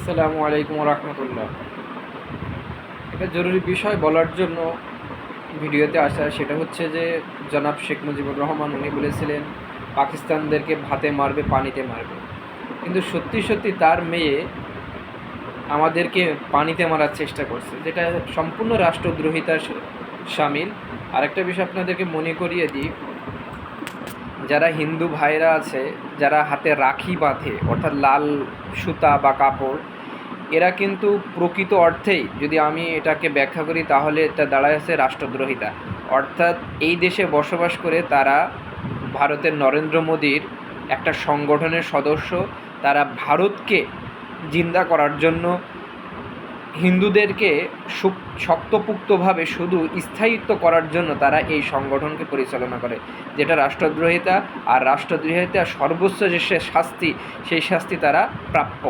আসসালামু আলাইকুম রহমতুল্লাহ। একটা জরুরি বিষয় বলার জন্য ভিডিওতে আসা, সেটা হচ্ছে যে জনাব শেখ মুজিবুর রহমান উনি বলেছিলেন পাকিস্তানদেরকে ভাতে মারবে, পানিতে মারবে। কিন্তু সত্যি সত্যি তার মেয়ে আমাদেরকে পানিতে মারার চেষ্টা করছে, যেটা সম্পূর্ণ রাষ্ট্রদ্রোহিতার সামিল। আরেকটা বিষয় আপনাদেরকে মনে করিয়ে দিই, যারা হিন্দু ভাইরা আছে, যারা হাতে রাখি বাঁধে অর্থাৎ লাল সুতা বা কাপড়, এরা কিন্তু প্রকৃত অর্থেই যদি আমি এটাকে ব্যাখ্যা করি তাহলে এটা দাঁড়ায় আছে রাষ্ট্রদ্রোহিতা। অর্থাৎ এই দেশে বসবাস করে তারা ভারতের নরেন্দ্র মোদীর একটা সংগঠনের সদস্য। তারা ভারতকে জিন্দা করার জন্য হিন্দুদেরকে শক্তপোক্তভাবে শুধু স্থায়িত্ব করার জন্য তারা এই সংগঠনকে পরিচালনা করে, যেটা রাষ্ট্রদ্রোহিতা। আর রাষ্ট্রদ্রোহিতা সর্বোচ্চ যে শাস্তি, সেই শাস্তি তারা প্রাপ্য।